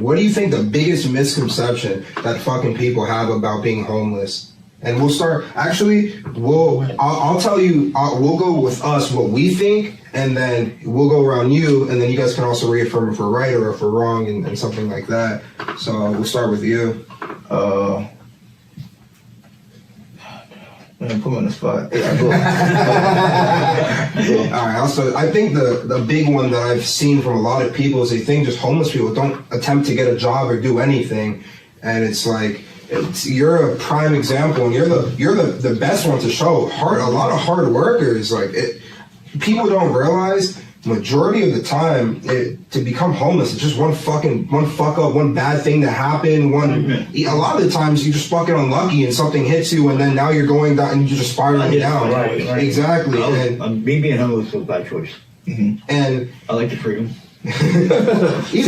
what do you think the biggest misconception that fucking people have about being homeless? And we'll start, actually, I'll tell you, we'll go with us what we think, and then we'll go around you, and then you guys can also reaffirm if we're right or if we're wrong and something like that. So we'll start with you. Man, put me on the spot. Yeah, go. All right, also, I think the big one that I've seen from a lot of people is they think just homeless people don't attempt to get a job or do anything, and it's like, you're a prime example, and you're the best one to show. A lot of hard workers, people don't realize majority of the time to become homeless, it's just one fuck up, one bad thing that happened. A lot of the times you're just fucking unlucky and something hits you, and then now you're going down and you're just spiraling down. Right. Exactly. Me being homeless was by choice. Mm-hmm. And I like the freedom. Even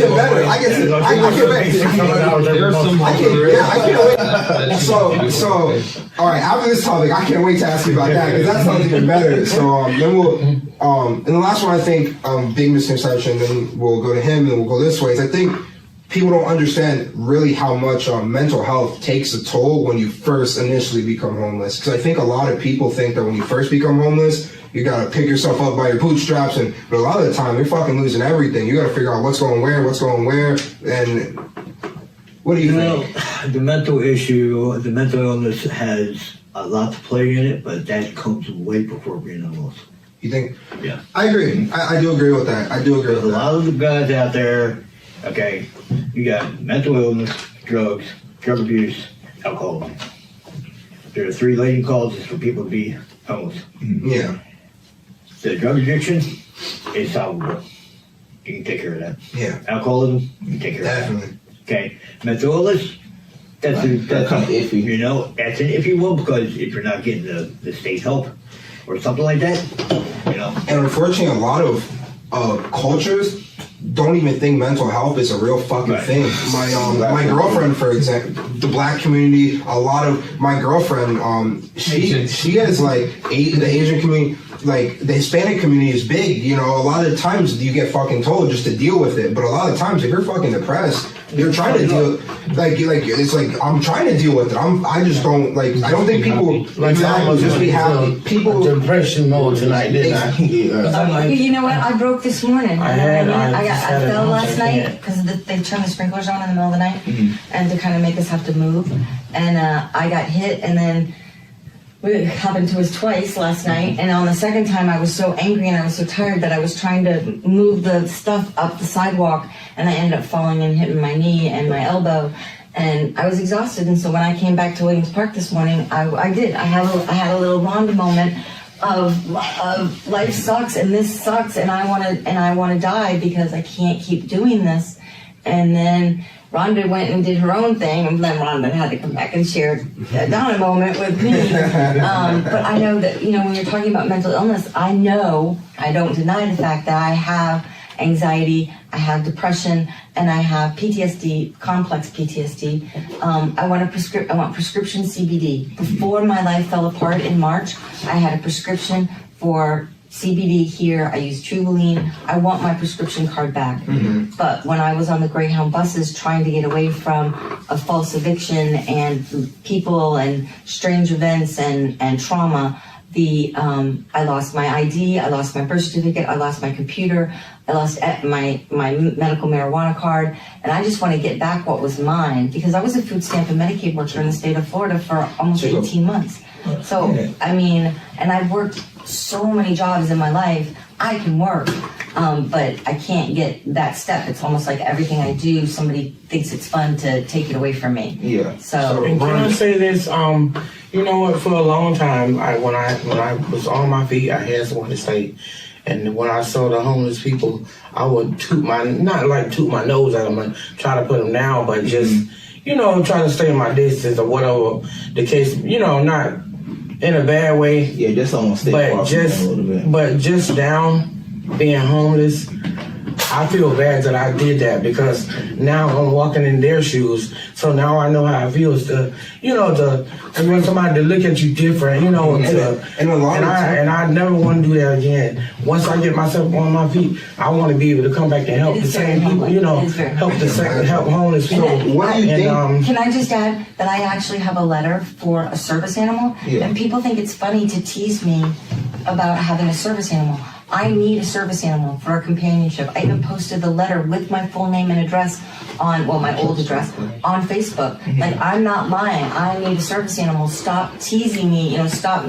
better. I can't wait. So, all right. After this topic, I can't wait to ask you about that because that sounds even better. So then we'll, and the last one I think, big misconception. Then we'll go to him, and then we'll go this way. Is I think people don't understand really how much mental health takes a toll when you first initially become homeless. Because I think a lot of people think that when you first become homeless, you gotta pick yourself up by your bootstraps, but a lot of the time you're fucking losing everything. You gotta figure out what's going where, and what do you think? The mental issue, the mental illness has a lot to play in it, but that comes way before being homeless. You think? Yeah. I agree. I do agree with that. There's a lot of the guys out there, okay, you got mental illness, drugs, drug abuse, alcohol. There are 3 leading causes for people to be homeless. Yeah. The drug addiction is solvable. You can take care of that. Yeah. Alcoholism, you can take care of that. Okay. Mental illness, that's kind of iffy. You know, that's an iffy one because if you're not getting the state help or something like that, you know. And unfortunately, a lot of cultures don't even think mental health is a real fucking thing. My girlfriend, for example, the black community, a lot of my girlfriend, she has the Asian community. The Hispanic community is big, you know. A lot of times you get fucking told just to deal with it, but a lot of times if you're fucking depressed, you're trying to deal. It's I'm trying to deal with it. I just don't I don't think people just be happy. People depression mode tonight. You know what? I broke this morning. I fell last night because they turned the sprinklers on in the middle of the night, and to kind of make us have to move. And I got hit, and then. It happened to us twice last night, and on the second time I was so angry and I was so tired that I was trying to move the stuff up the sidewalk, and I ended up falling and hitting my knee and my elbow, and I was exhausted. And so when I came back to Williams Park this morning, I had a little Rhonda moment of life sucks and this sucks and I want to die because I can't keep doing this. And then Rhonda went and did her own thing, and then Rhonda had to come back and share a down moment with me. But I know that, you know, when you're talking about mental illness, I don't deny the fact that I have anxiety, I have depression, and I have PTSD, complex PTSD. I want prescription CBD. Before my life fell apart in March, I had a prescription for CBD here. I use Truvaline. I want my prescription card back. Mm-hmm. But when I was on the Greyhound buses trying to get away from a false eviction and people and strange events and trauma, I lost my ID, I lost my birth certificate, I lost my computer, I lost my medical marijuana card, and I just want to get back what was mine because I was a food stamp and Medicaid worker in the state of Florida for almost 18 months. So, I mean, and I've worked so many jobs in my life, I can work, but I can't get that step. It's almost like everything I do, somebody thinks it's fun to take it away from me. Yeah. So and can I say this? You know what? For a long time, when I was on my feet, I had someone to say. And when I saw the homeless people, I would not toot my nose at them and try to put them down, but just, you know, try to stay my distance or whatever the case, you know, not in a bad way. Yeah, just almost stay far from them a little bit. But just down, being homeless, I feel bad that I did that because now I'm walking in their shoes. So now I know how it feels to, to want somebody to look at you different, and I never want to do that again. Once I get myself on my feet, I want to be able to come back and help the same people, help homeless people. What do you think? Can I just add that I actually have a letter for a service animal, and people think it's funny to tease me about having a service animal. I need a service animal for our companionship. I even posted the letter with my full name and address on, my old address, on Facebook. Like, I'm not lying. I need a service animal. Stop teasing me, stop,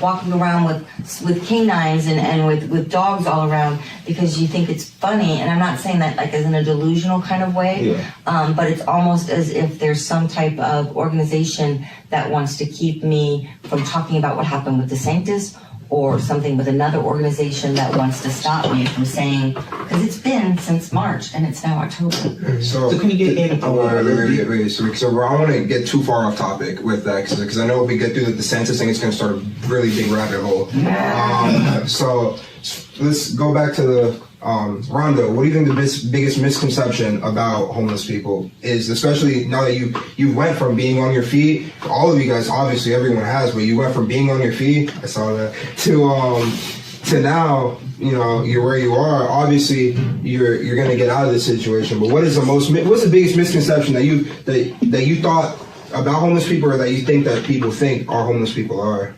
walking around with canines and with dogs all around because you think it's funny. And I'm not saying that like as in a delusional kind of way, but it's almost as if there's some type of organization that wants to keep me from talking about what happened with the Sanctus, or something with another organization that wants to stop me from saying, because it's been since March and it's now October. So can you get in? Wait. So I don't want to get too far off topic with that because I know if we get through the census thing, it's going to start a really big rabbit hole. So let's go back to the Rhonda. What do you think the biggest misconception about homeless people is, especially now that you went from being on your feet? All of you guys, obviously everyone has, but you went from being on your feet, I saw that, to now, you're where you are. Obviously, you're gonna get out of this situation. But what's the biggest misconception that you thought about homeless people, or that you think that people think our homeless people are?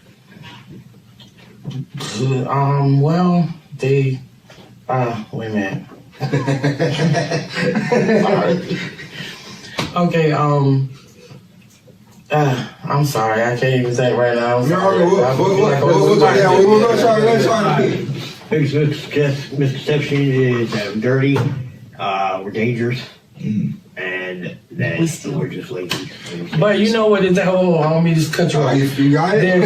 Well, they. Wait a minute. Sorry. Okay, I'm sorry, I can't even think right now. We'll try. Biggest misconception is that we're dirty, we're dangerous, and that we're just lazy. But you know what is that? Oh, I don't mean to cut you off. You got it?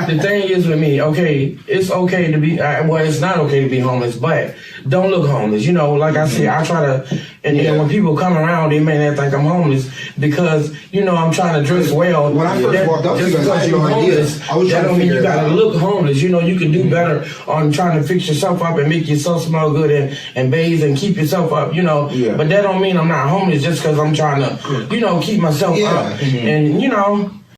The thing is with me, okay, it's okay to be, it's not okay to be homeless, but don't look homeless. Like I said, I try to, and when people come around, they may not think I'm homeless because, I'm trying to dress well. When I first walked up to you guys, I had no idea. That don't mean you gotta look homeless. You can do better on trying to fix yourself up and make yourself smell good and bathe and keep yourself up, But that don't mean I'm not homeless just because I'm trying to, keep myself up. And,